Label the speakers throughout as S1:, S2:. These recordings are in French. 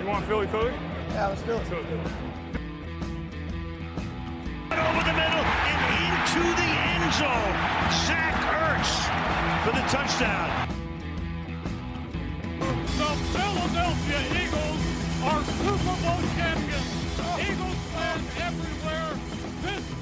S1: want Philly?
S2: Yeah, let's do it.
S3: Over the middle and into the end zone. Zach Ertz for the touchdown.
S1: The Philadelphia Eagles are Super Bowl champions. Eagles fans everywhere.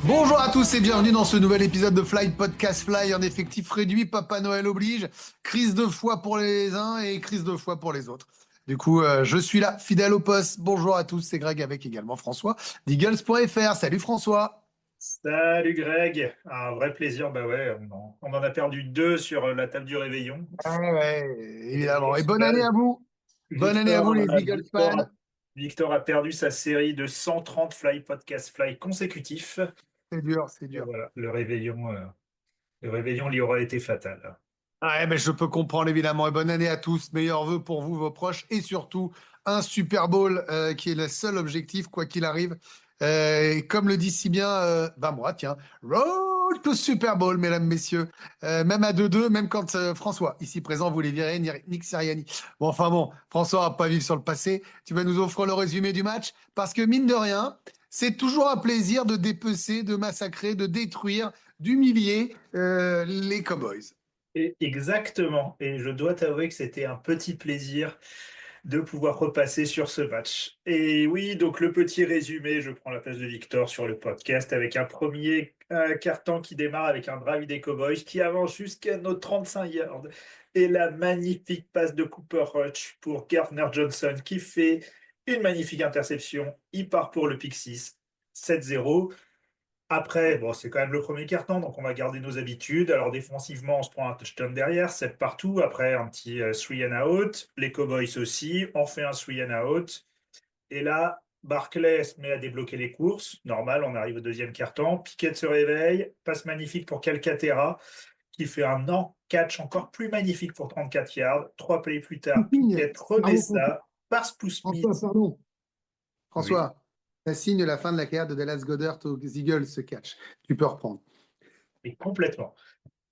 S2: Bonjour à tous et bienvenue dans ce nouvel épisode de Fly Podcast Fly, en effectif réduit, Papa Noël oblige, crise de foi pour les uns et crise de foi pour les autres. Du coup, je suis là, fidèle au poste. Bonjour à tous, c'est Greg avec également François d'Eagles.fr. Salut François.
S4: Salut Greg, un vrai plaisir. Bah ouais, on en a perdu 2 sur la table du réveillon.
S2: Ouais, évidemment. Et bonne année à vous. Bonne année à vous les Eagles fans.
S4: Victor a perdu sa série de 130 Fly Podcast Fly consécutifs.
S2: C'est dur, c'est
S4: Et
S2: dur.
S4: voilà, le réveillon lui aura été fatal.
S2: Ouais, mais je peux comprendre évidemment. Et bonne année à tous. Meilleurs vœux pour vous, vos proches, et surtout un Super Bowl qui est le seul objectif, quoi qu'il arrive. Et comme le dit si bien, moi, tiens, Road to Super Bowl, mesdames, messieurs. Même à 2-2, même quand François, ici présent, vous les virez, Nick Sirianni. Bon, enfin bon, François va pas vivre sur le passé. Tu vas nous offrir le résumé du match parce que mine de rien, c'est toujours un plaisir de dépecer, de massacrer, de détruire, d'humilier les Cowboys.
S4: Exactement, et je dois t'avouer que c'était un petit plaisir de pouvoir repasser sur ce match. Et oui, donc le petit résumé, je prends la place de Victor sur le podcast avec un premier quart-temps qui démarre avec un drive des Cowboys qui avance jusqu'à nos 35 yards et la magnifique passe de Cooper Rush pour Gardner Johnson qui fait une magnifique interception. Il part pour le pick 6, 7-0. Après, bon, c'est quand même le premier quart-temps, donc on va garder nos habitudes. Alors défensivement, on se prend un touchdown derrière, 7 partout. Après, un petit 3 and out. Les Cowboys aussi, on fait un 3 and out. Et là, Barclay se met à débloquer les courses. Normal, on arrive au deuxième quart-temps. Pickett se réveille, passe magnifique pour Calcaterra, qui fait un catch encore plus magnifique pour 34 yards. 3 plays plus tard, Pickett remet ça, passe pour Smith.
S2: François, ça signe la fin de la carrière de Dallas Goedert aux Eagles, ce catch. Tu peux reprendre.
S4: Et complètement.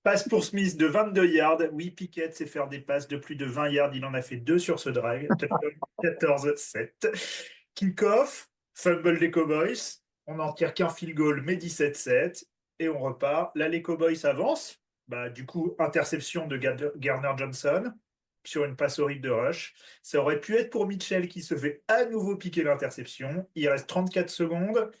S4: Passe pour Smith de 22 yards. Oui, Pickett sait faire des passes de plus de 20 yards. Il en a fait 2 sur ce drive. 14-7. Kick-off, fumble des Cowboys. On n'en tire qu'un field goal, mais 17-7. Et on repart. Là, les Cowboys avancent. Du coup, interception de Gardner Johnson sur une passe horrible de Rush. Ça aurait pu être pour Mitchell qui se fait à nouveau piquer l'interception. Il reste 34 secondes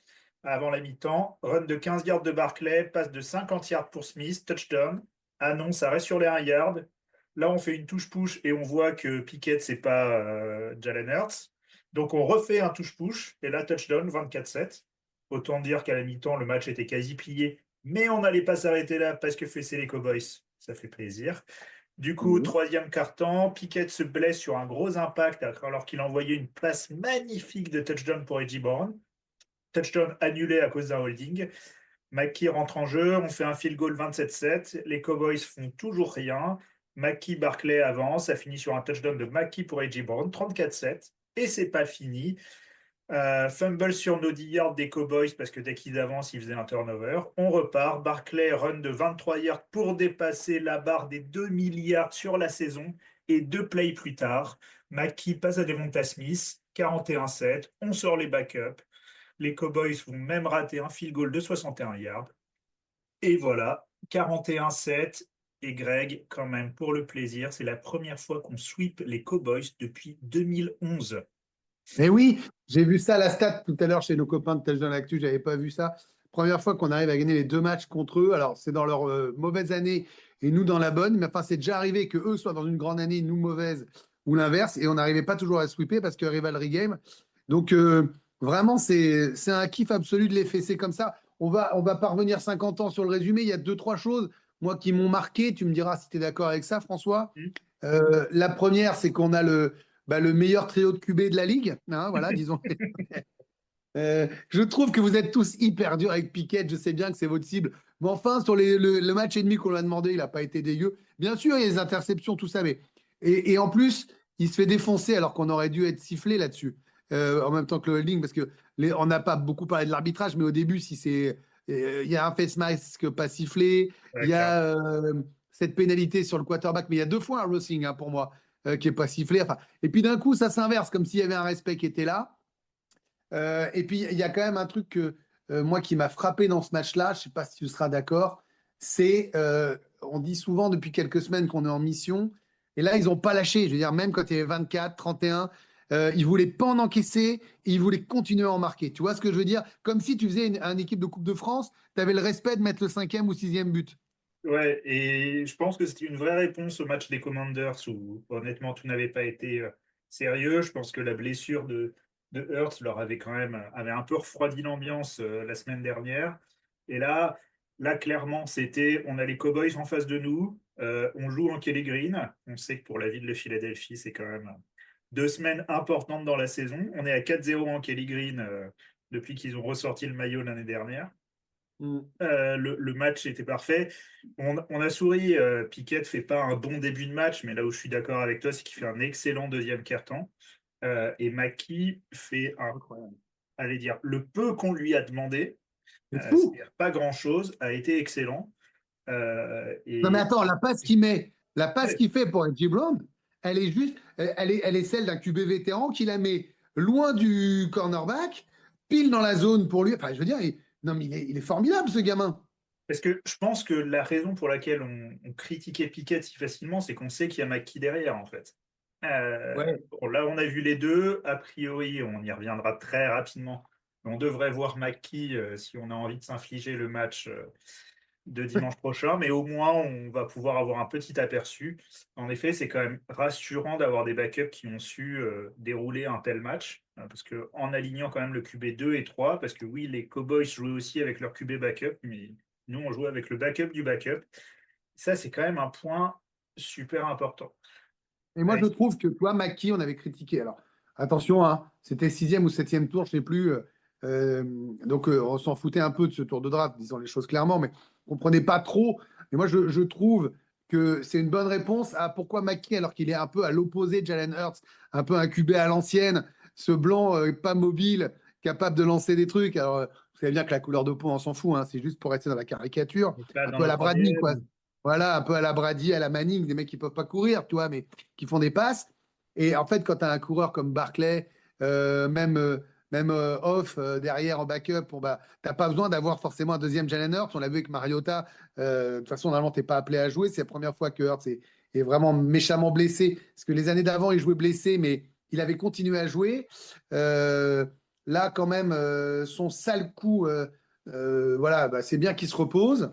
S4: avant la mi-temps. Run de 15 yards de Barclay, passe de 50 yards pour Smith, touchdown. Ah non, ça reste sur les 1 yard. Là, on fait une touche-push et on voit que Pickett, c'est pas Jalen Hurts. Donc, on refait un touche-push et là, touchdown, 24-7. Autant dire qu'à la mi-temps, le match était quasi plié. Mais on n'allait pas s'arrêter là parce que fesser les Cowboys, ça fait plaisir. Du coup, troisième quart-temps, Pickett se blesse sur un gros impact alors qu'il envoyait une passe magnifique de touchdown pour A.J. Brown. Touchdown annulé à cause d'un holding. McKee rentre en jeu, on fait un field goal 27-7. Les Cowboys font toujours rien. McKee, Barclay avance, ça finit sur un touchdown de McKee pour A.J. Brown, 34-7. Et c'est pas fini. Fumble sur nos 10 yards des Cowboys parce que dès qu'ils avancent, ils faisaient un turnover. On repart. Barclay run de 23 yards pour dépasser la barre des 2 milliards sur la saison. Et 2 plays plus tard, McKee passe à Devonta Smith, 41-7. On sort les backups. Les Cowboys vont même rater un field goal de 61 yards. Et voilà, 41-7. Et Greg, quand même, pour le plaisir, c'est la première fois qu'on sweep les Cowboys depuis 2011.
S2: Mais oui, j'ai vu ça à la stat tout à l'heure chez nos copains de Touchdown Actu, j'avais pas vu ça. Première fois qu'on arrive à gagner les 2 matchs contre eux. Alors, c'est dans leur mauvaise année et nous dans la bonne. Mais enfin, c'est déjà arrivé que eux soient dans une grande année, nous mauvaise, ou l'inverse. Et on n'arrivait pas toujours à sweeper parce que rivalry game. Donc, vraiment, c'est un kiff absolu de les fesser comme ça. On va parvenir 50 ans sur le résumé. Il y a 2-3 choses, moi, qui m'ont marqué. Tu me diras si tu es d'accord avec ça, François. La première, c'est qu'on a le meilleur trio de QB de la ligue. Hein, voilà, disons. Je trouve que vous êtes tous hyper durs avec Pickett. Je sais bien que c'est votre cible. Mais enfin, sur le match et demi qu'on lui a demandé, il n'a pas été dégueu. Bien sûr, il y a des interceptions, tout ça. Mais... Et en plus, il se fait défoncer alors qu'on aurait dû être sifflé là-dessus. En même temps que le holding, parce que on n'a pas beaucoup parlé de l'arbitrage, mais au début, si c'est. Il y a un face mask pas sifflé. Il y a cette pénalité sur le quarterback, mais il y a 2 fois un roughing pour moi. qui n'est pas sifflé. Enfin, et puis d'un coup, ça s'inverse, comme s'il y avait un respect qui était là. Et puis, il y a quand même un truc que, moi qui m'a frappé dans ce match-là, je ne sais pas si tu seras d'accord, c'est, on dit souvent depuis quelques semaines qu'on est en mission, et là, ils n'ont pas lâché. Je veux dire, même quand il y avait 24, 31, ils ne voulaient pas en encaisser, et ils voulaient continuer à en marquer. Tu vois ce que je veux dire? Comme si tu faisais une équipe de Coupe de France, tu avais le respect de mettre le 5e ou 6e but.
S4: Ouais, et je pense que c'était une vraie réponse au match des Commanders où honnêtement tout n'avait pas été sérieux. Je pense que la blessure de Hurts leur avait quand même avait un peu refroidi l'ambiance la semaine dernière. Et là clairement, c'était on a les Cowboys en face de nous, on joue en Kelly Green. On sait que pour la ville de Philadelphie, c'est quand même 2 semaines importantes dans la saison. On est à 4-0 en Kelly Green depuis qu'ils ont ressorti le maillot l'année dernière.
S2: Mm.
S4: Le match était parfait. On a souri. Pickett fait pas un bon début de match, mais là où je suis d'accord avec toi, c'est qu'il fait un excellent deuxième quart-temps. Et Mackey fait
S2: Incroyable.
S4: allez dire, le peu qu'on lui a demandé,
S2: C'est fou.
S4: c'est-à-dire pas grand-chose, a été excellent.
S2: Non, mais
S4: Et
S2: attends, la passe qu'il met, la passe
S4: ouais,
S2: qu'il fait pour A.J. Brown, elle est juste, elle est celle d'un QB vétéran qui la met loin du cornerback, pile dans la zone pour lui. Enfin, je veux dire, non, mais il est formidable, ce gamin.
S4: parce que je pense que la raison pour laquelle on critiquait Pickett si facilement, c'est qu'on sait qu'il y a McKee derrière, en fait.
S2: Ouais.
S4: Bon, là, on a vu les deux. A priori, on y reviendra très rapidement. On devrait voir McKee si on a envie de s'infliger le match de dimanche prochain, mais au moins, on va pouvoir avoir un petit aperçu. En effet, c'est quand même rassurant d'avoir des backups qui ont su dérouler un tel match, parce que en alignant quand même le QB 2 et 3, parce que oui, les Cowboys jouaient aussi avec leur QB backup, mais nous, on jouait avec le backup du backup. Ça, c'est quand même un point super important.
S2: Et moi, je trouve que, toi, McKee, on avait critiqué. Alors, attention, hein, c'était 6e ou 7e tour, je ne sais plus. Donc, on s'en foutait un peu de ce tour de draft, disons les choses clairement, mais on ne comprenait pas trop. Mais moi, je trouve que c'est une bonne réponse à pourquoi McKee, alors qu'il est un peu à l'opposé de Jalen Hurts, un peu un QB à l'ancienne, ce blanc pas mobile, capable de lancer des trucs. Alors, vous savez bien que la couleur de peau, on s'en fout, hein, c'est juste pour rester dans la caricature,
S4: Pas
S2: un
S4: dans
S2: peu à la
S4: notre
S2: Bradley, quoi.
S4: ADN.
S2: Voilà, un peu à la Brady, à la Manning, des mecs qui peuvent pas courir, tu vois, mais qui font des passes. Et en fait, quand tu as un coureur comme Barclay, même off derrière en backup, bon, bah, tu n'as pas besoin d'avoir forcément un deuxième Jalen Hurts. On l'a vu avec Mariota. De toute façon, normalement, tu n'es pas appelé à jouer. C'est la première fois que Hurts est vraiment méchamment blessé. Parce que les années d'avant, il jouait blessé, mais il avait continué à jouer. Là, quand même, son sale coup, voilà, bah, c'est bien qu'il se repose.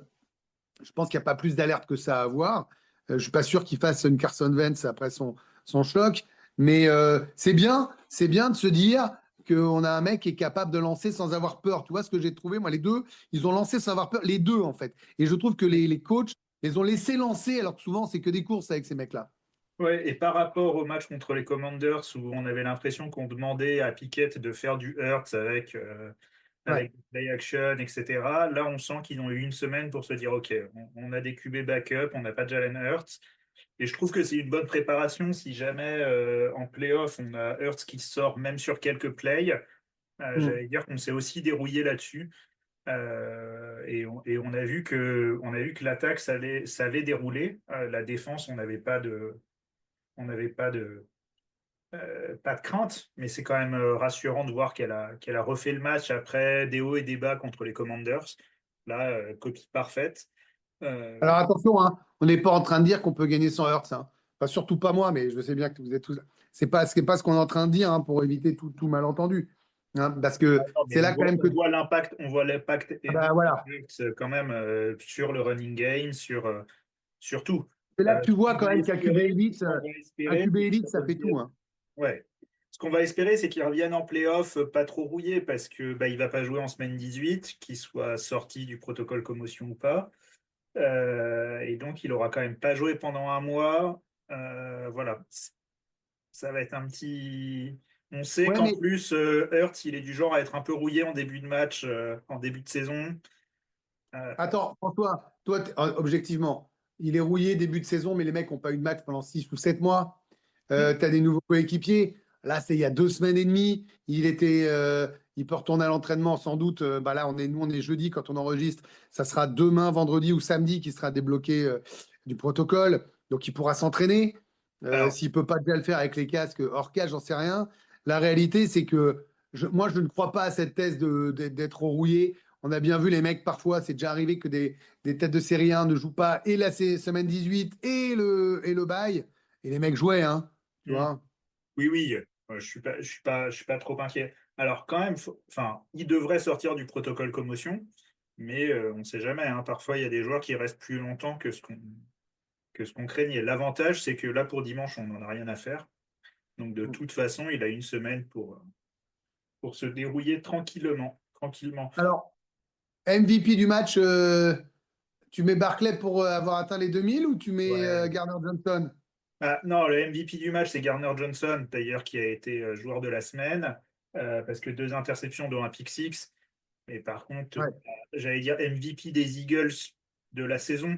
S2: Je pense qu'il n'y a pas plus d'alerte que ça à avoir. Je ne suis pas sûr qu'il fasse une Carson Wentz après son choc. Mais c'est bien de se dire qu'on a un mec qui est capable de lancer sans avoir peur. Tu vois ce que j'ai trouvé? Moi, les deux, ils ont lancé sans avoir peur. Les deux, en fait. Et je trouve que les coachs les ont laissés lancer, alors que souvent, c'est que des courses avec ces mecs-là.
S4: Ouais, et par rapport au match contre les Commanders où on avait l'impression qu'on demandait à Pickett de faire du Hurts
S2: Ouais.
S4: avec play action, etc. Là, on sent qu'ils ont eu une semaine pour se dire, OK, on a des QB backup, on n'a pas de Jalen Hurts. Et je trouve que c'est une bonne préparation si jamais en playoff, on a Hurts qui sort même sur quelques plays.
S2: Mm.
S4: J'allais dire qu'on s'est aussi dérouillé là-dessus. Et on a vu que l'attaque, ça allait dérouler. La défense, on n'avait pas de crainte, mais c'est quand même rassurant de voir qu'elle a refait le match après des hauts et des bas contre les Commanders. Là, copie parfaite.
S2: Alors
S4: Euh,
S2: attention, hein, on n'est pas en train de dire qu'on peut gagner sans Hurts. Hein. Enfin, surtout pas moi, mais je sais bien que vous êtes tous. C'est pas ce qu'on est en train de dire, hein, pour éviter tout malentendu. Hein, parce que
S4: non, mais
S2: c'est là quand même que.
S4: on voit l'impact
S2: Ah bah,
S4: énorme
S2: voilà.
S4: quand même sur le running game, sur tout.
S2: C'est là que tu
S4: Ce
S2: vois
S4: qu'on
S2: quand
S4: va
S2: même qu'un QB
S4: espérer,
S2: élite,
S4: ce qu'on va
S2: un
S4: espérer,
S2: QB
S4: c'est
S2: élite,
S4: qu'ils
S2: ça fait tout.
S4: reviennent.
S2: Hein.
S4: Ouais. Ce qu'on va espérer, c'est qu'il revienne en playoff pas trop rouillé parce que bah, il va pas jouer en semaine 18, qu'il soit sorti du protocole commotion ou pas. Et donc, il aura quand même pas joué pendant un mois. Voilà. Ça va être un petit. On sait
S2: Ouais,
S4: qu'en
S2: mais
S4: plus, Hurts, il est du genre à être un peu rouillé en début de match, en début de saison. Euh,
S2: attends, François, toi, objectivement, il est rouillé début de saison, mais les mecs n'ont pas eu de match pendant 6 ou 7 mois. Tu as des nouveaux coéquipiers. Là, c'est il y a 2 semaines et demie. Il peut retourner à l'entraînement sans doute. Bah là, nous, on est jeudi quand on enregistre. Ça sera demain, vendredi ou samedi qui sera débloqué du protocole. Donc, il pourra s'entraîner.
S4: Alors,
S2: S'il peut pas déjà le faire avec les casques hors cage, j'en sais rien. La réalité, c'est que moi, je ne crois pas à cette thèse d'être rouillé. On a bien vu les mecs, parfois, c'est déjà arrivé que des têtes de série 1 ne jouent pas et la semaine 18 et le bail. Et les mecs jouaient, hein, tu
S4: hmm,
S2: vois.
S4: oui, oui, je suis pas trop inquiet. Alors quand même, enfin, il devrait sortir du protocole commotion, mais on ne sait jamais, hein. Parfois, il y a des joueurs qui restent plus longtemps que ce qu'on craignait. L'avantage, c'est que là, pour dimanche, on n'en a rien à faire. Donc de toute façon, il a une semaine pour se dérouiller tranquillement, tranquillement.
S2: Alors, MVP du match, tu mets Barclay pour avoir atteint les 2000 ou tu mets
S4: Ouais.
S2: Gardner Johnson?
S4: Ah, non, le MVP du match, c'est Garner Johnson, d'ailleurs, qui a été joueur de la semaine, parce que 2 interceptions, dont un pick six. Mais par contre,
S2: Ouais.
S4: j'allais dire MVP des Eagles de la saison.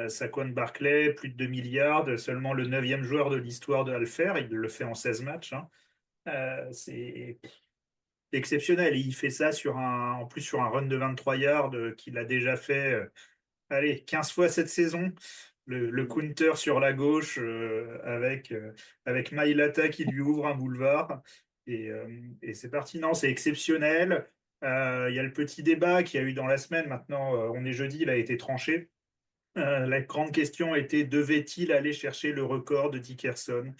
S4: Saquon Barkley, plus de 2 milliards, seulement le 9e joueur de l'histoire de le faire. Il le fait en 16 matchs, hein. C'est exceptionnel. Et il fait ça en plus sur un run de 23 yards qu'il a déjà fait, allez, 15 fois cette saison. Le counter sur la gauche avec Mailata qui lui ouvre un boulevard. Et c'est parti. Non, c'est exceptionnel. Il y a le petit débat qu'il y a eu dans la semaine. Maintenant, on est jeudi, il a été tranché. La grande question était, devait-il aller chercher le record de Dickerson?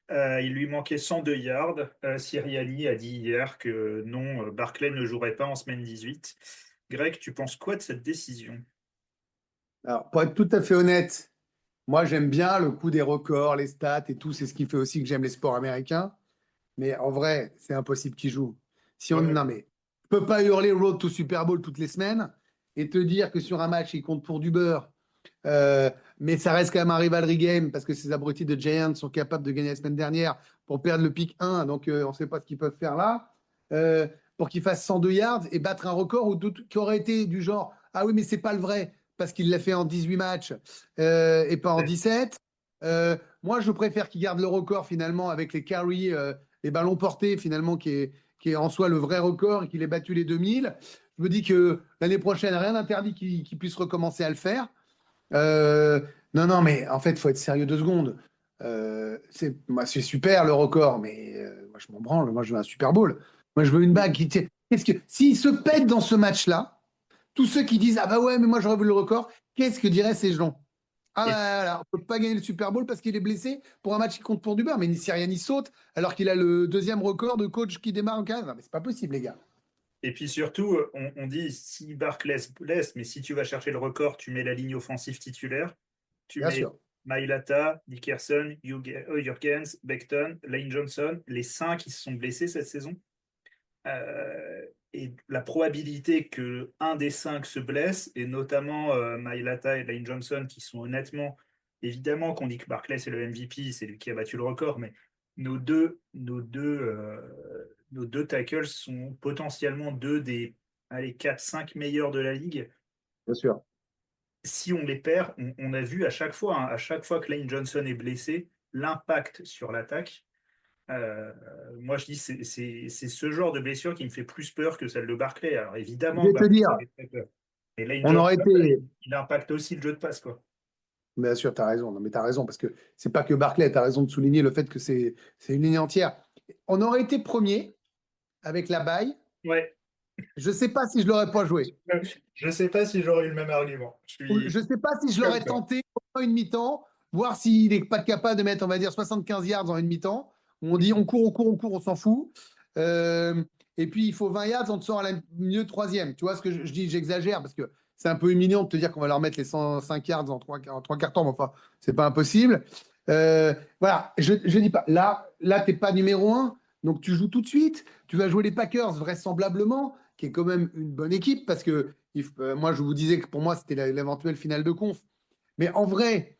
S4: Il lui manquait 102 yards. Sirianni a dit hier que non, Barclay ne jouerait pas en semaine 18. Greg, tu penses quoi de cette décision?
S2: Alors, pour être tout à fait honnête, moi, j'aime bien le coup des records, les stats et tout. C'est ce qui fait aussi que j'aime les sports américains. Mais en vrai, c'est impossible qu'il joue. Si on,
S4: Ouais.
S2: non, mais tu peux pas hurler Road to Super Bowl toutes les semaines et te dire que sur un match, il compte pour du beurre. Euh, mais ça reste quand même un rivalry game parce que ces abrutis de Giants sont capables de gagner la semaine dernière pour perdre le pick 1. Donc, on ne sait pas ce qu'ils peuvent faire là. Euh, pour qu'il fasse 102 yards et battre un record qui aurait été du genre ah oui, mais c'est pas le vrai parce qu'il l'a fait en 18 matchs et pas en 17. Moi, je préfère qu'il garde le record finalement avec les carries, les ballons portés finalement qui est en soi le vrai record et qu'il ait battu les 2000. Je me dis que l'année prochaine, rien n'interdit qu'il puisse recommencer à le faire. Euh, non, non, mais en fait, il faut être sérieux 2 secondes. Moi, c'est super le record, mais moi, je m'en branle. Moi, je veux un Super Bowl. Moi, je veux une bague. Qu'est-ce que s'il se pète dans ce match-là, tous ceux qui disent ah bah ouais, mais moi j'aurais voulu le record, qu'est-ce que diraient ces gens? Ah
S4: Et,
S2: bah voilà, on peut pas gagner le Super Bowl parce qu'il est blessé pour un match qui compte pour du beurre. Mais Sirianni saute alors qu'il a le deuxième record de coach qui démarre en cas. Non, mais c'est pas possible, les gars.
S4: et puis surtout, on dit si Barclay blesse, mais si tu vas chercher le record, tu mets la ligne offensive titulaire. Tu
S2: Bien
S4: mets
S2: sûr.
S4: Mailata, Dickerson, Jurgens, Becton, Lane Johnson, les 5 qui se sont blessés cette saison. Euh, et la probabilité que un des 5 se blesse, et notamment Mailata et Lane Johnson, qui sont honnêtement, évidemment qu'on dit que Barclay c'est le MVP, c'est lui qui a battu le record, mais nos deux tackles sont potentiellement deux des allez, 4-5 meilleurs de la ligue.
S2: Bien sûr.
S4: Si on les perd, on a vu à chaque fois que Lane Johnson est blessé, l'impact sur l'attaque. Euh, Moi, je dis c'est ce genre de blessure qui me fait plus peur que celle de Barclay. Alors
S2: Je
S4: évidemment,
S2: vais te
S4: Barclay,
S2: dire,
S4: ça fait très peur. Et Lane
S2: on aurait
S4: Johnson,
S2: été.
S4: il impacte aussi le jeu de passe, quoi.
S2: Bien sûr, tu as raison. Non, mais tu as raison, parce que c'est pas que Barclay, tu as raison de souligner le fait que c'est une ligne entière. On aurait été premier avec la baille.
S4: Ouais.
S2: Je ne sais pas si je l'aurais pas joué.
S4: Je ne sais pas si j'aurais eu le même argument.
S2: Je ne sais pas si je
S4: Comme
S2: l'aurais
S4: toi.
S2: tenté en une mi-temps, voir s'il n'est pas capable de mettre, on va dire, 75 yards en une mi-temps. Où on dit on court, on court, on court, on s'en fout. Et puis il faut 20 yards, on te sort à la mieux troisième. Tu vois ce que je dis, j'exagère parce que c'est un peu humiliant de te dire qu'on va leur mettre les 105 yards en trois quarts temps, mais enfin, c'est pas impossible. Voilà, je ne dis pas. Là tu n'es pas numéro un, donc tu joues tout de suite. Tu vas jouer les Packers, vraisemblablement, qui est quand même une bonne équipe parce que moi, je vous disais que pour moi, c'était l'éventuelle finale de conf. Mais en vrai,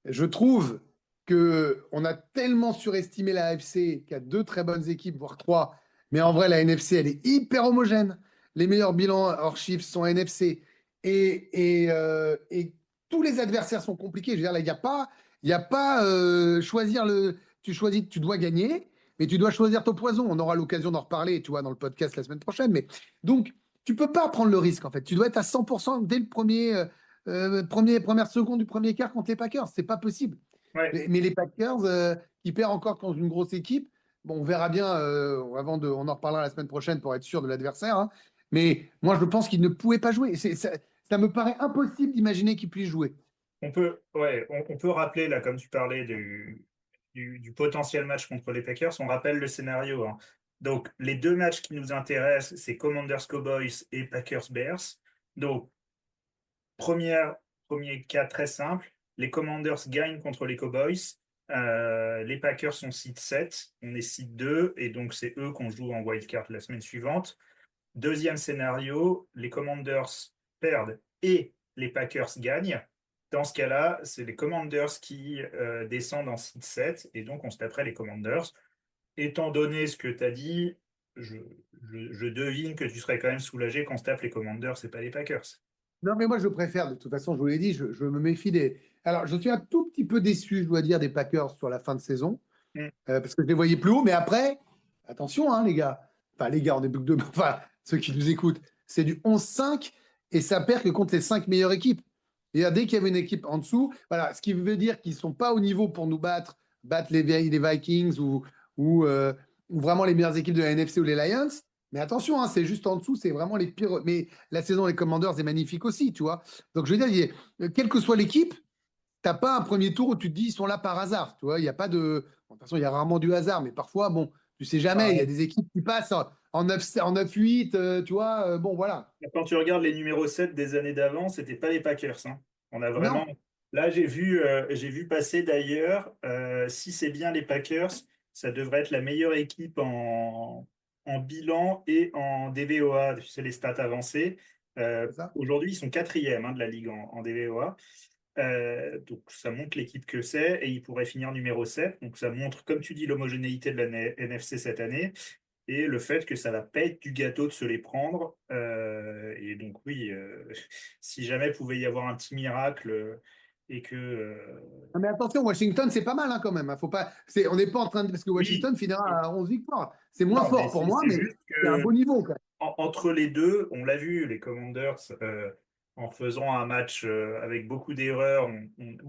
S2: je trouve qu'on a tellement surestimé la AFC qu'il y a 2 très bonnes équipes, voire 3. Mais en vrai, la NFC, elle est hyper homogène. Les meilleurs bilans hors chiffres sont NFC. Et tous les adversaires sont compliqués. Je veux dire, là, il y a pas choisir le. Tu choisis, tu dois gagner, mais tu dois choisir ton poison. On aura l'occasion d'en reparler, tu vois, dans le podcast la semaine prochaine. Mais donc, tu peux pas prendre le risque, en fait. Tu dois être à 100% dès le première seconde du premier quart contre les Packers. C'est pas possible.
S4: Ouais.
S2: Mais les Packers, qui perdent encore contre une grosse équipe, bon, on verra bien on en reparlera la semaine prochaine pour être sûr de l'adversaire, hein. Mais moi, je pense qu'ils ne pouvaient pas jouer. Ça me paraît impossible d'imaginer qu'ils puissent jouer.
S4: On peut rappeler, là, comme tu parlais du potentiel match contre les Packers, on rappelle le scénario, hein. Donc, les deux matchs qui nous intéressent, c'est Commanders Cowboys et Packers Bears. Donc, première, premier cas très simple, les Commanders gagnent contre les Cowboys. Les Packers sont seed 7, on est seed 2, et donc c'est eux qu'on joue en wildcard la semaine suivante. Deuxième scénario, les Commanders perdent et les Packers gagnent. Dans ce cas-là, c'est les Commanders qui descendent en seed 7 et donc on se taperait les Commanders. Étant donné ce que tu as dit, je, je devine que tu serais quand même soulagé qu'on se tape les Commanders et pas les Packers.
S2: Non, mais moi, je préfère, de toute façon, je vous l'ai dit, je me méfie des. Alors, je suis un tout petit peu déçu, je dois dire, des Packers sur la fin de saison,
S4: Mm.
S2: parce que je les voyais plus haut. Mais après, attention, hein, les gars. Enfin, les gars, on est plus que deux. Enfin, ceux qui nous écoutent, c'est du 11-5 et ça perd que contre les 5 meilleures équipes. Et dès qu'il y avait une équipe en dessous, voilà, ce qui veut dire qu'ils ne sont pas au niveau pour nous battre les Vikings ou vraiment les meilleures équipes de la NFC ou les Lions. Mais attention, hein, c'est juste en dessous, c'est vraiment les pires. Mais la saison des Commanders est magnifique aussi, tu vois. Donc, je veux dire, quelle que soit l'équipe, t'as pas un premier tour où tu te dis ils sont là par hasard. Tu vois, il n'y a pas de. Bon, de toute façon, il y a rarement du hasard, mais parfois, bon, tu sais jamais. Il y a
S4: Pareil.
S2: des équipes qui passent en 9-8, tu vois. Bon, voilà.
S4: Quand tu regardes les numéros 7 des années d'avant, c'était pas les Packers, hein. On a vraiment.
S2: Non,
S4: Là, j'ai vu passer d'ailleurs, si c'est bien les Packers, ça devrait être la meilleure équipe en bilan et en DVOA, c'est les stats avancées.
S2: c'est ça.
S4: Aujourd'hui, ils sont quatrième, hein, de la ligue en DVOA. Donc, ça montre l'équipe que c'est et ils pourraient finir numéro 7. Donc, ça montre, comme tu dis, l'homogénéité de la NFC cette année et le fait que ça va pas être du gâteau de se les prendre. Et donc, oui, si jamais pouvait y avoir un petit miracle et que.
S2: Non, mais attention, Washington, c'est pas mal hein, quand même, hein. Faut pas, on n'est pas en train de. Parce que
S4: Oui,
S2: Washington finira à 11 victoires. C'est moins
S4: non, mais
S2: fort pour moi,
S4: c'est
S2: mais
S4: juste
S2: c'est un
S4: que
S2: beau niveau, quand
S4: entre les deux, on l'a vu, les Commanders, en faisant un match avec beaucoup d'erreurs,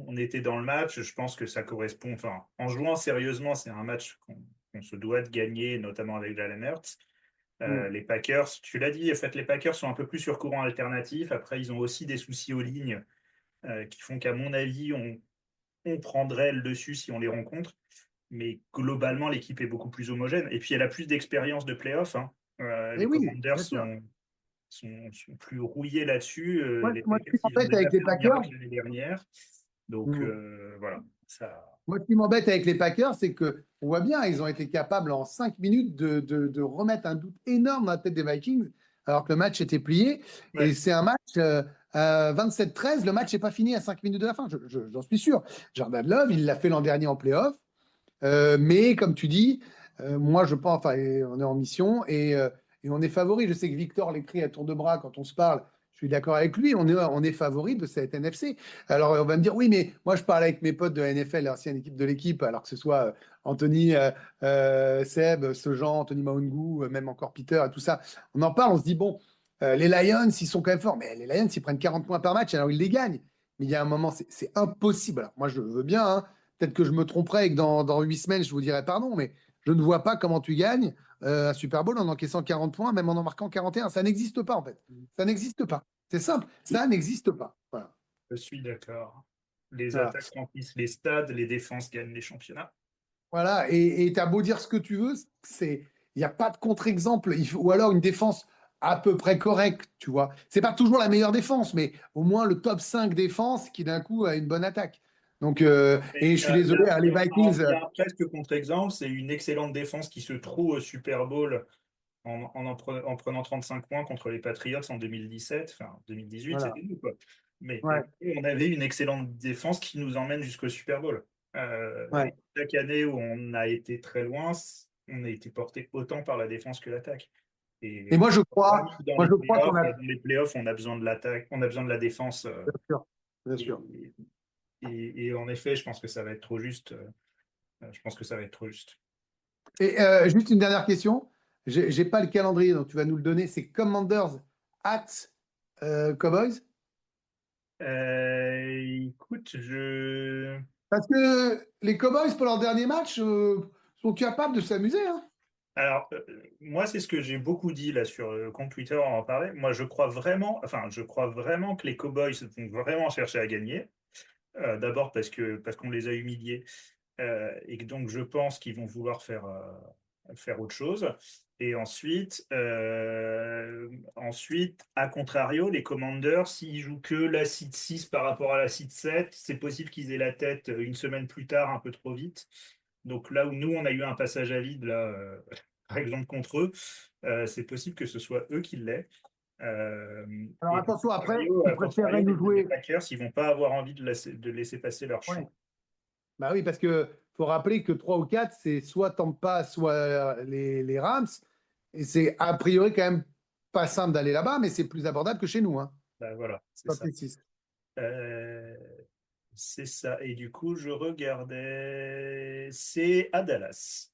S4: on était dans le match. Je pense que ça correspond. Enfin, en jouant sérieusement, c'est un match qu'on se doit de gagner, notamment avec Jalen Hurts.
S2: même.
S4: Les Packers, tu l'as dit, en fait, les Packers sont un peu plus sur courant alternatif. Après, ils ont aussi des soucis aux lignes qui font qu'à mon avis, on prendrait le dessus si on les rencontre. Mais globalement, l'équipe est beaucoup plus homogène. Et puis, elle a plus d'expérience de playoff, hein.
S2: Et
S4: Les
S2: oui,
S4: Commanders
S2: bien sûr.
S4: sont plus rouillés là-dessus. Les
S2: Moi, ce
S4: Packers,
S2: qui
S4: ils ont
S2: m'embête
S4: déjà
S2: avec les
S4: fait un
S2: Packers,
S4: miracle l'année dernière. Donc,
S2: hmm,
S4: voilà. Ça...
S2: moi, ce qui m'embête avec les Packers, c'est que on voit bien, ils ont été capables en 5 minutes de remettre un doute énorme dans la tête des Vikings, alors que le match était plié. Et
S4: Ouais.
S2: c'est un match à 27-13, le match n'est pas fini à 5 minutes de la fin, j'en suis sûr. Jordan Love, il l'a fait l'an dernier en playoff. Mais comme tu dis, moi je pense, enfin, on est en mission et on est favori. Je sais que Victor l'écrit à tour de bras quand on se parle. Je suis d'accord avec lui. On est favori de cette NFC. Alors on va me dire, oui, mais moi je parle avec mes potes de la NFL, l'ancienne équipe de l'équipe, alors que ce soit Anthony, Seb, Sejan, Anthony Maungu, même encore Peter et tout ça. On en parle, on se dit, bon, les Lions, ils sont quand même forts, mais les Lions, ils prennent 40 points par match, alors ils les gagnent. Mais il y a un moment, c'est impossible. Alors moi je veux bien, hein. Peut-être que je me tromperai et que dans 8 semaines, je vous dirai pardon, mais je ne vois pas comment tu gagnes un Super Bowl en encaissant 40 points, même en marquant 41. Ça n'existe pas, en fait. Ça n'existe pas. C'est simple. Ça n'existe pas. Voilà.
S4: Je suis d'accord. Les
S2: Voilà.
S4: attaques remplissent les stades, les défenses gagnent les championnats.
S2: Voilà. Et tu as beau dire ce que tu veux, il n'y a pas de contre-exemple. Ou alors une défense à peu près correcte, tu vois. C'est pas toujours la meilleure défense, mais au moins le top 5 défense qui d'un coup a une bonne attaque. Donc,
S4: Mais
S2: et je suis désolé, hein, les Vikings.
S4: il y a un presque contre-exemple, c'est une excellente défense qui se trouve au Super Bowl en prenant 35 points contre les Patriots en 2017, enfin 2018,
S2: Voilà.
S4: c'était nous, quoi. Mais
S2: Ouais,
S4: on avait une excellente défense qui nous emmène jusqu'au Super Bowl.
S2: ouais.
S4: Et chaque année où on a été très loin, on a été porté autant par la défense que l'attaque.
S2: Et
S4: Et dans
S2: moi je crois qu'on a.
S4: dans les playoffs, on a besoin de l'attaque, on a besoin de la défense.
S2: Bien sûr, bien sûr.
S4: Et, et en effet, je pense que ça va être trop juste. Je pense que ça va être trop juste.
S2: Et juste une dernière question. J'ai pas le calendrier, donc tu vas nous le donner. C'est Commanders at Cowboys.
S4: Écoute, je
S2: Parce que les Cowboys, pour leur dernier match, sont capables de s'amuser. Hein.
S4: Alors, moi, c'est ce que j'ai beaucoup dit là sur le compte Twitter, on en parlait. Moi, je crois vraiment que les Cowboys vont vraiment chercher à gagner. D'abord parce qu'on les a humiliés et que donc je pense qu'ils vont vouloir faire autre chose. Et ensuite, à contrario, les Commanders, s'ils jouent que la seed 6 par rapport à la seed 7, c'est possible qu'ils aient la tête une semaine plus tard, un peu trop vite. Donc là où nous, on a eu un passage à vide, là, par exemple contre eux, c'est possible que ce soit eux qui l'aient.
S2: Alors
S4: Et
S2: attention, après,
S4: à
S2: ils
S4: contrario,
S2: préféreraient nous
S4: les
S2: jouer.
S4: Packers, ils vont pas avoir envie de laisser passer leur
S2: Ouais.
S4: chance.
S2: Bah oui, parce que faut rappeler que 3 ou 4, c'est soit Tampa, soit les Rams. Et c'est a priori quand même pas simple d'aller là-bas, mais c'est plus abordable que chez nous. Hein,
S4: Ben voilà, c'est
S2: quand
S4: ça.
S2: t'es 6.
S4: Euh, c'est ça. Et du coup, je regardais. C'est à Dallas.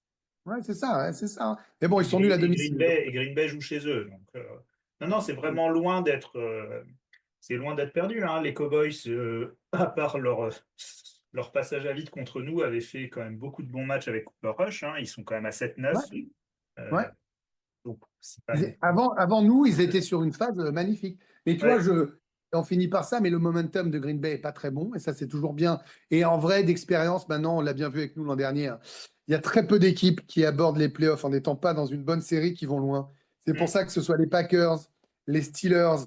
S2: Ouais, c'est ça, ouais, c'est ça. Hein. Mais bon, ils sont nuls à
S4: Et
S2: domicile. Donc,
S4: Green Bay joue chez eux. Donc, non, non, c'est vraiment loin d'être. C'est loin d'être perdu. Hein. Les Cowboys, à part leur passage à vide contre nous, avaient fait quand même beaucoup de bons matchs avec Cooper Rush. Hein. Ils sont quand même à 7-9.
S2: ouais,
S4: Euh,
S2: ouais.
S4: donc, c'est pas non
S2: Avant nous, ils étaient sur une phase magnifique. Mais tu vois,
S4: Ouais.
S2: on finit par ça, mais le momentum de Green Bay est pas très bon, et ça, c'est toujours bien. Et en vrai, d'expérience, maintenant, on l'a bien vu avec nous l'an dernier. Hein, il y a très peu d'équipes qui abordent les playoffs en n'étant pas dans une bonne série qui vont loin. C'est pour
S4: Mm.
S2: ça que ce soit les Packers, les Steelers,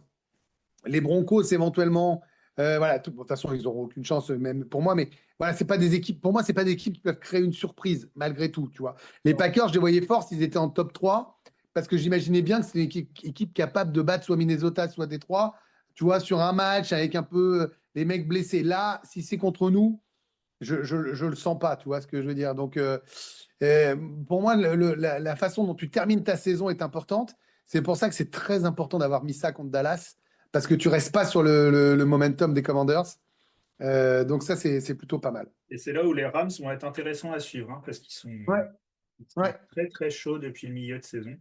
S2: les Broncos éventuellement. Voilà, de toute façon, ils n'auront aucune chance, même pour moi. Mais voilà, c'est pas des équipes. Pour moi, c'est pas des équipes qui peuvent créer une surprise malgré tout. Tu vois, les Packers, je les voyais forts s'ils étaient en top 3 parce que j'imaginais bien que c'est une équipe capable de battre soit Minnesota, soit Détroit. Tu vois, sur un match avec un peu les mecs blessés. Là, si c'est contre nous, je le sens pas. Tu vois ce que je veux dire. Donc, euh, pour moi, la façon dont tu termines ta saison est importante. C'est pour ça que c'est très important d'avoir mis ça contre Dallas, parce que tu restes pas sur le momentum des Commanders. Donc ça, c'est plutôt pas mal.
S4: Et c'est là où les Rams vont être intéressants à suivre, hein, parce
S2: Ouais,
S4: ils sont
S2: ouais.
S4: très très chauds depuis le milieu de saison.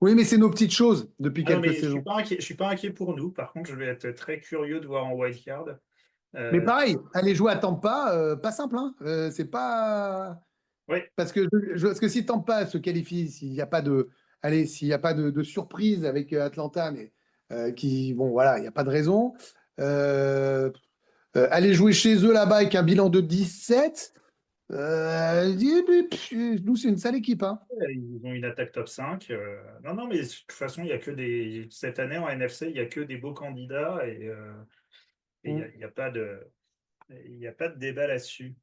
S2: Oui, mais c'est nos petites choses depuis
S4: Ah non,
S2: quelques
S4: mais je suis
S2: saisons.
S4: pas inquiet, je suis pas inquiet pour nous. Par contre, je vais être très curieux de voir en wildcard.
S2: Mais
S4: Euh,
S2: pareil, aller jouer à Tampa, pas simple. Hein. C'est pas
S4: ouais,
S2: parce que parce que si Tampa se qualifie, s'il n'y a pas de, allez, s'il n'y a pas de surprise avec Atlanta, mais qui, bon, voilà, il n'y a pas de raison. Euh, aller jouer chez eux là-bas avec un bilan de 17, nous, c'est une sale équipe. Hein.
S4: ils ont une attaque top 5. Non, non, mais de toute façon, il y a que des. Cette année en NFC, il n'y a que des beaux candidats et
S2: Mm.
S4: il y a pas de, il y a pas de débat là-dessus.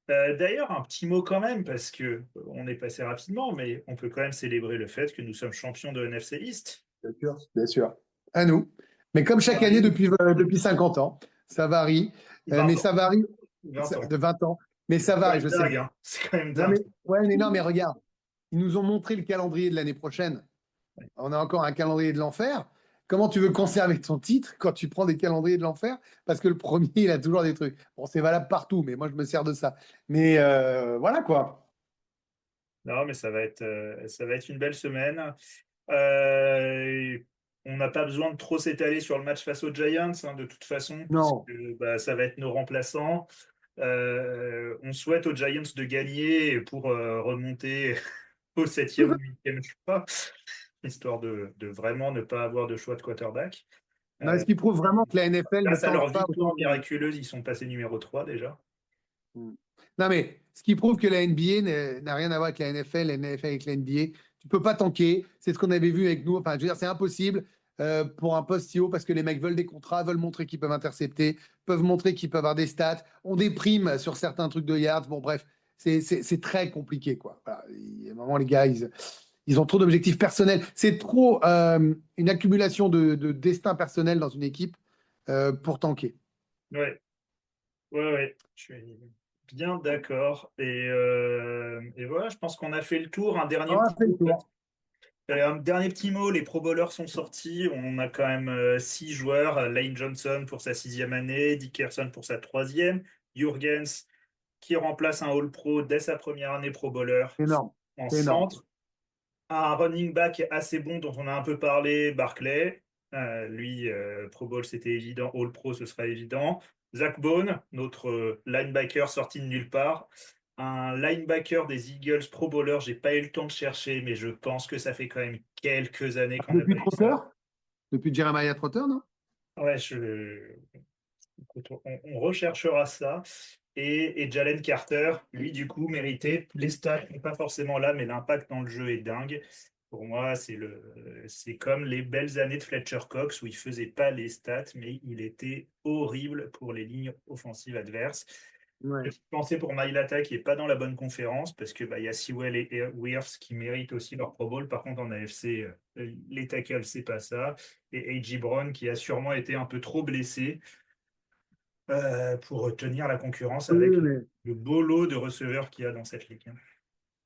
S4: D'ailleurs, un petit mot quand même, parce que on est passé rapidement, mais on peut quand même célébrer le fait que nous sommes champions de NFC East.
S2: Bien sûr. Bien sûr. À nous. Mais comme chaque année
S4: Pareil,
S2: depuis 50 ans, ça varie. Mais
S4: 20 ans.
S2: ça varie
S4: 20 ans.
S2: de 20 ans. Mais ça
S4: C'est quand
S2: varie,
S4: même
S2: je sais
S4: dingue,
S2: bien.
S4: hein. C'est quand même
S2: Non,
S4: dingue.
S2: mais, ouais, mais non, mais regarde, ils nous ont montré le calendrier de l'année prochaine. On a encore un calendrier de l'enfer. Comment tu veux conserver ton titre quand tu prends des calendriers de l'enfer? Parce que le premier, il a toujours des trucs. Bon, c'est valable partout, mais moi, je me sers de ça. Mais voilà quoi.
S4: Non, mais ça va être une belle semaine. Euh, on n'a pas besoin de trop s'étaler sur le match face aux Giants, hein, de toute façon, puisque
S2: Non.
S4: bah, ça va être nos remplaçants. On souhaite aux Giants de gagner pour remonter au 7e ou 8e choix, histoire de vraiment ne pas avoir de choix de quarterback.
S2: Non,
S4: Euh,
S2: ce qui prouve vraiment que la NFL ne
S4: grâce à leur
S2: tank pas
S4: victoire
S2: autant.
S4: miraculeuse, ils sont passés numéro 3 déjà.
S2: Mm. Non, mais ce qui prouve que la NBA n'a rien à voir avec la NFL, la NFL avec la NBA. Tu peux pas tanker. C'est ce qu'on avait vu avec nous. Enfin, je veux dire, c'est impossible pour un poste si haut parce que les mecs veulent des contrats, veulent montrer qu'ils peuvent intercepter, peuvent montrer qu'ils peuvent avoir des stats, ont des primes sur certains trucs de yards. Bon, bref, c'est très compliqué, quoi. Voilà. Il y a un moment, les gars, ils ont trop d'objectifs personnels. C'est trop une accumulation de destin personnel dans une équipe pour tanker.
S4: Ouais, ouais, ouais. Je suis bien d'accord. Et voilà, je pense qu'on a fait le tour.
S2: On a fait le tour.
S4: Un dernier petit mot, les Pro Bowlers sont sortis. On a quand même 6 joueurs. Lane Johnson pour sa 6e année, Dickerson pour sa 3e, Jurgens qui remplace un All-Pro dès sa première année Pro Bowler
S2: Énorme.
S4: en
S2: C'est énorme.
S4: centre. Un running back assez bon dont on a un peu parlé, Barclay. Lui, Pro Bowl, c'était évident. All-Pro, ce sera évident. Zach Bone, notre linebacker sorti de nulle part. Un linebacker des Eagles Pro Bowler, j'ai pas eu le temps de chercher, mais je pense que ça fait quand même quelques années qu'on a
S2: Depuis
S4: pas eu ça.
S2: Trotter? Depuis Jeremiah Trotter, non?
S4: Ouais, écoute, on recherchera ça. Et Jalen Carter, lui, du coup, méritait. Les stats n'est pas forcément là, mais l'impact dans le jeu est dingue. Pour moi, c'est comme les belles années de Fletcher Cox où il faisait pas les stats, mais il était horrible pour les lignes offensives adverses.
S2: Ouais.
S4: Petite pensée pour Mailata qui n'est pas dans la bonne conférence parce que y a Sewell et Wirfs qui méritent aussi leur Pro Bowl. Par contre, en AFC, les tackles, c'est pas ça. Et A.J. Brown qui a sûrement été un peu trop blessé pour tenir la concurrence avec
S2: Oui, mais
S4: le beau lot de receveurs qu'il y a dans cette ligue.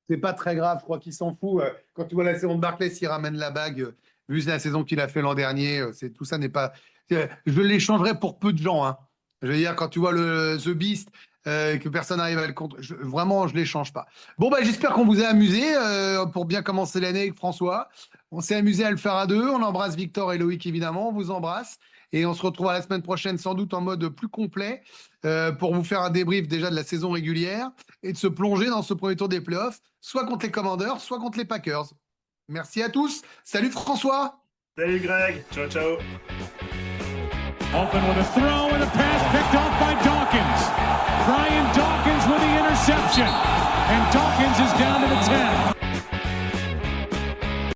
S2: c'est pas très grave, je crois qu'il s'en fout. Quand tu vois la saison de Barclay, s'il ramène la bague, vu la saison qu'il a fait l'an dernier, tout ça n'est pas. Je l'échangerais pour peu de gens. Hein. Je veux dire, quand tu vois le The Beast, que personne n'arrive à le contre, vraiment, je ne l'échange pas. Bon, bah, j'espère qu'on vous a amusé pour bien commencer l'année avec François. On s'est amusé à le faire à deux. On embrasse Victor et Loïc, évidemment. On vous embrasse. Et on se retrouvera la semaine prochaine, sans doute en mode plus complet, pour vous faire un débrief déjà de la saison régulière et de se plonger dans ce premier tour des playoffs, soit contre les Commanders, soit contre les Packers. Merci à tous. Salut François.
S4: Salut Greg. Ciao, ciao.
S1: Open with a throw and a pass picked off by Dawkins. Brian Dawkins with the interception. And Dawkins is down to the 10.